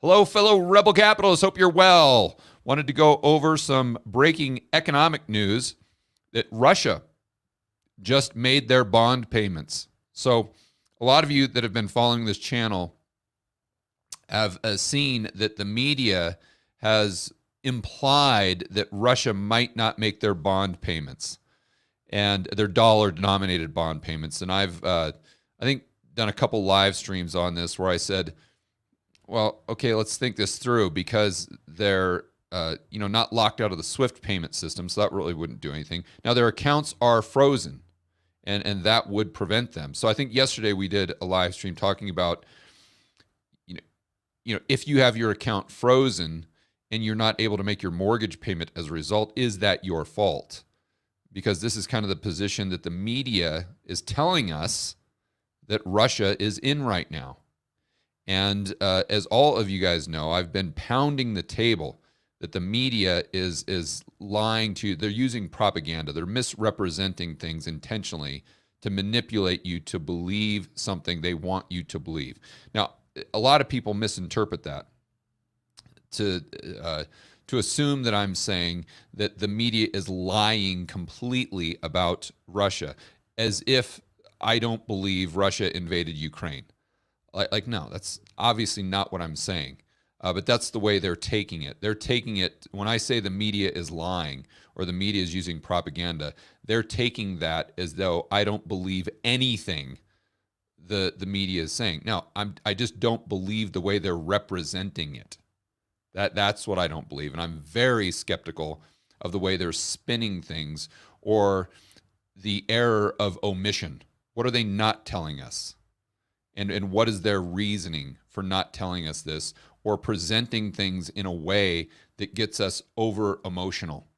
Hello, fellow rebel capitalists. Hope you're well. Wanted to go over some breaking economic news that Russia just made their bond payments. So, a lot of you that have been following this channel have seen that the media has implied that Russia might not make their bond payments and their dollar-denominated bond payments. And I think, done a couple live streams on this where I said, well, okay, let's think this through because they're not locked out of the SWIFT payment system, so that really wouldn't do anything. Now their accounts are frozen, and that would prevent them. So I think yesterday we did a live stream talking about if you have your account frozen and you're not able to make your mortgage payment as a result, is that your fault? Because this is kind of the position that the media is telling us that Russia is in right now. And as all of you guys know, I've been pounding the table that the media is lying to you. They're using propaganda. They're misrepresenting things intentionally to manipulate you to believe something they want you to believe. Now, a lot of people misinterpret that to assume that I'm saying that the media is lying completely about Russia, as if I don't believe Russia invaded Ukraine. No, that's obviously not what I'm saying. But that's the way they're taking it. They're taking it, when I say the media is lying or the media is using propaganda, they're taking that as though I don't believe anything the media is saying. Now, I just don't believe the way they're representing it. That's what I don't believe. And I'm very skeptical of the way they're spinning things or the error of omission. What are they not telling us? And what is their reasoning for not telling us this or presenting things in a way that gets us over emotional?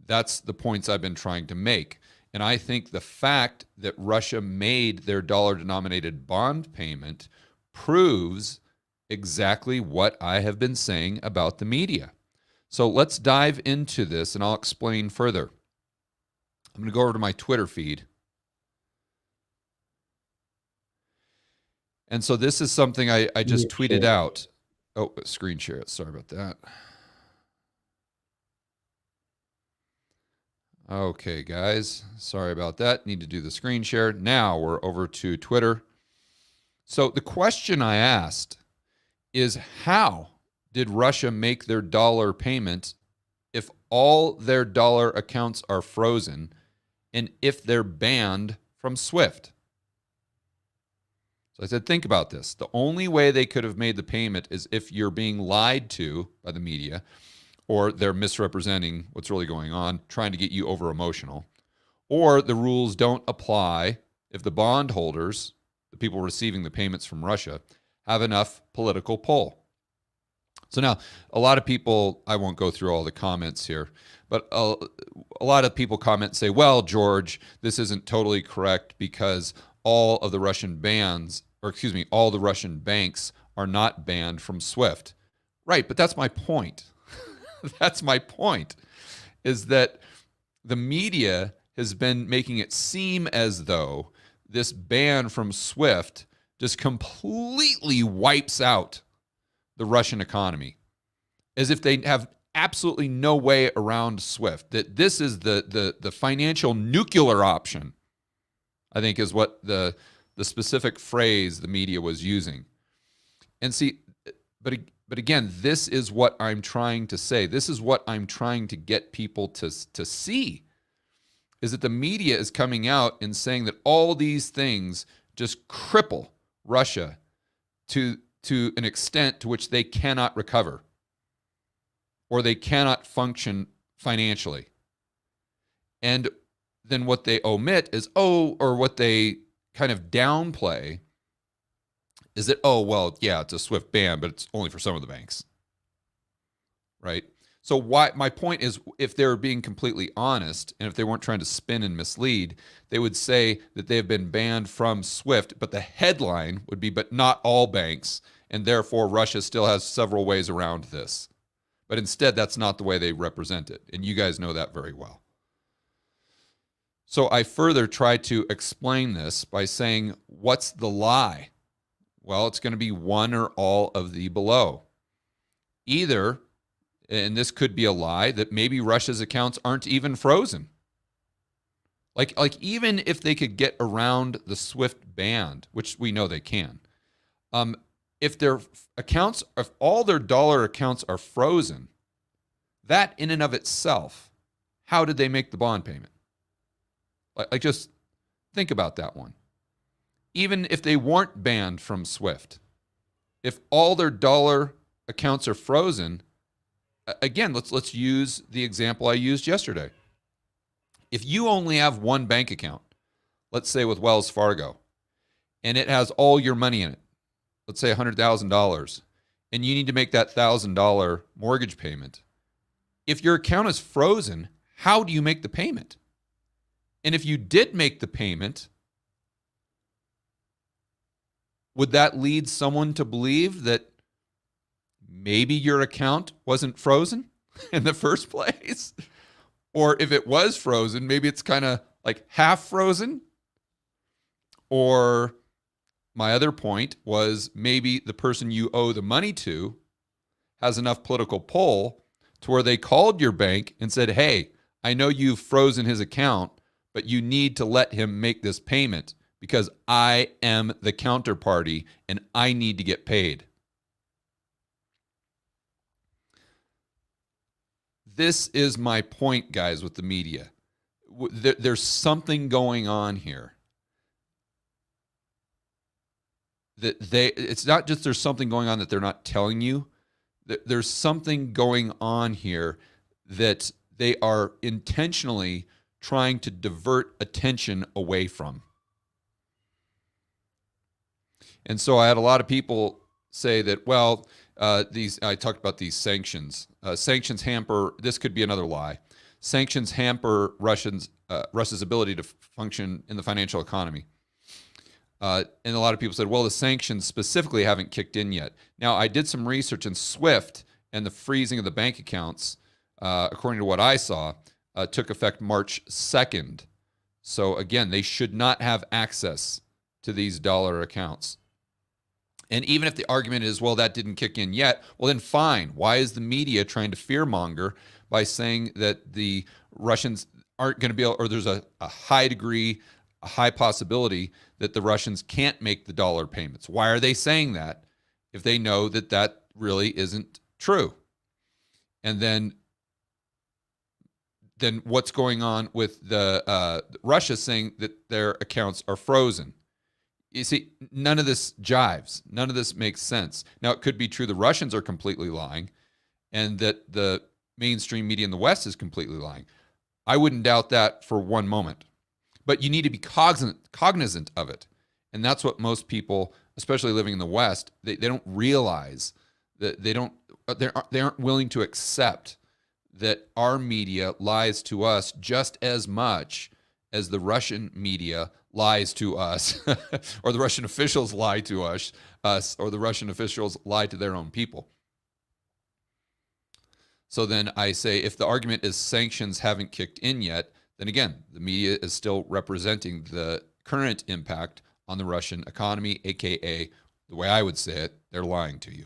That's the points I've been trying to make. And I think the fact that Russia made their dollar-denominated bond payment proves exactly what I have been saying about the media. So let's dive into this and I'll explain further. I'm going to go over to my Twitter feed. And so this is something I just tweeted out. Oh, screen share it. Sorry about that. Okay, guys. Sorry about that. Need to do the screen share. Now we're over to Twitter. So the question I asked is, how did Russia make their dollar payment if all their dollar accounts are frozen and if they're banned from SWIFT? So I said, think about this. The only way they could have made the payment is if you're being lied to by the media or they're misrepresenting what's really going on, trying to get you over emotional, or the rules don't apply if the bondholders, the people receiving the payments from Russia, have enough political pull. So now, a lot of people, I won't go through all the comments here, but a lot of people comment and say, well, George, this isn't totally correct because all of the Russian all the Russian banks are not banned from SWIFT. Right, but that's my point. That's my point, is that the media has been making it seem as though this ban from SWIFT just completely wipes out the Russian economy, as if they have absolutely no way around SWIFT, that this is the financial nuclear option, I think is what the specific phrase the media was using. And see, but again, this is what I'm trying to say. This is what I'm trying to get people to see, is that the media is coming out and saying that all these things just cripple Russia to an extent to which they cannot recover or they cannot function financially. And then what they omit is, or what they kind of downplay is that, it's a SWIFT ban, but it's only for some of the banks, right? So my point is, if they were being completely honest and if they weren't trying to spin and mislead, they would say that they have been banned from SWIFT, but the headline would be, but not all banks, and therefore Russia still has several ways around this. But instead, that's not the way they represent it, and you guys know that very well. So I further try to explain this by saying, what's the lie? Well, it's going to be one or all of the below. Either, and this could be a lie, that maybe Russia's accounts aren't even frozen. Like even if they could get around the SWIFT ban, which we know they can, if their accounts, if all their dollar accounts are frozen, that in and of itself, how did they make the bond payment? Like just think about that one. Even if they weren't banned from SWIFT, if all their dollar accounts are frozen, again, let's use the example I used yesterday. If you only have one bank account, let's say with Wells Fargo, and it has all your money in it, let's say $100,000, and you need to make that $1,000 mortgage payment, if your account is frozen, how do you make the payment? And if you did make the payment, would that lead someone to believe that maybe your account wasn't frozen in the first place? Or if it was frozen, maybe it's kind of like half frozen. Or my other point was maybe the person you owe the money to has enough political pull to where they called your bank and said, hey, I know you've frozen his account, but you need to let him make this payment because I am the counterparty and I need to get paid. This is my point, guys, with the media. There's something going on here. It's not just there's something going on that they're not telling you. There's something going on here that they are intentionally trying to divert attention away from. And so I had a lot of people say that, well, I talked about these sanctions. Sanctions hamper, this could be another lie. Sanctions hamper Russia's ability to function in the financial economy. And a lot of people said, well, the sanctions specifically haven't kicked in yet. Now, I did some research in SWIFT, and the freezing of the bank accounts, according to what I saw, took effect March 2nd. So again, they should not have access to these dollar accounts. And even if the argument is, well, that didn't kick in yet, well, then fine. Why is the media trying to fearmonger by saying that the Russians aren't going to be able, or there's a high degree, a high possibility that the Russians can't make the dollar payments? Why are they saying that if they know that that really isn't true? And then what's going on with the Russia saying that their accounts are frozen? You see, none of this jives. None of this makes sense. Now, it could be true the Russians are completely lying and that the mainstream media in the West is completely lying. I wouldn't doubt that for one moment. But you need to be cognizant of it. And that's what most people, especially living in the West, they don't realize that they aren't willing to accept that our media lies to us just as much as the Russian media lies to us, or the Russian officials lie to us, or the Russian officials lie to their own people. So then I say, if the argument is sanctions haven't kicked in yet, then again, the media is still representing the current impact on the Russian economy, aka, the way I would say it, they're lying to you.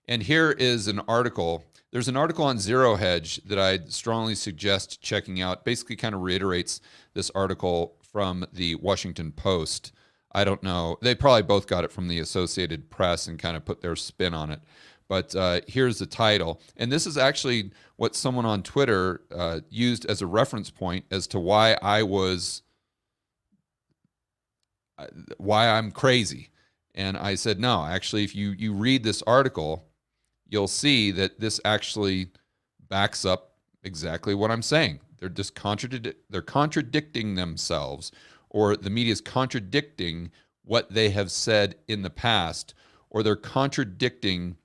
And here is an article. There's an article on Zero Hedge that I'd strongly suggest checking out. Basically kind of reiterates this article from the Washington Post. I don't know. They probably both got it from the Associated Press and kind of put their spin on it. But here's the title. And this is actually what someone on Twitter used as a reference point as to why I'm crazy. And I said, no, actually, if you read this article, you'll see that this actually backs up exactly what I'm saying. They're just contradicting themselves, or the media is contradicting what they have said in the past, or they're contradicting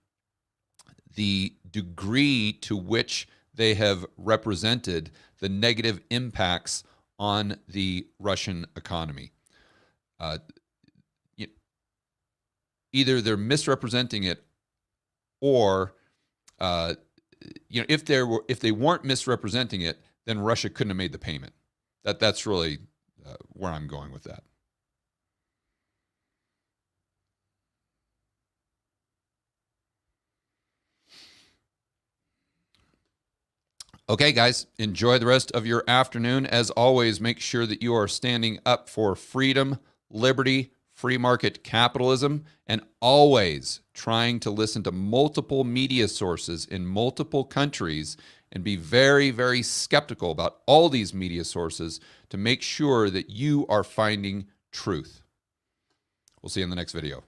the degree to which they have represented the negative impacts on the Russian economy. Either they're misrepresenting it, or if they weren't misrepresenting it, then Russia couldn't have made the payment. That's really where I'm going with that. Okay, guys, enjoy the rest of your afternoon. As always, make sure that you are standing up for freedom, liberty, free market capitalism, and always trying to listen to multiple media sources in multiple countries and be very, very skeptical about all these media sources to make sure that you are finding truth. We'll see you in the next video.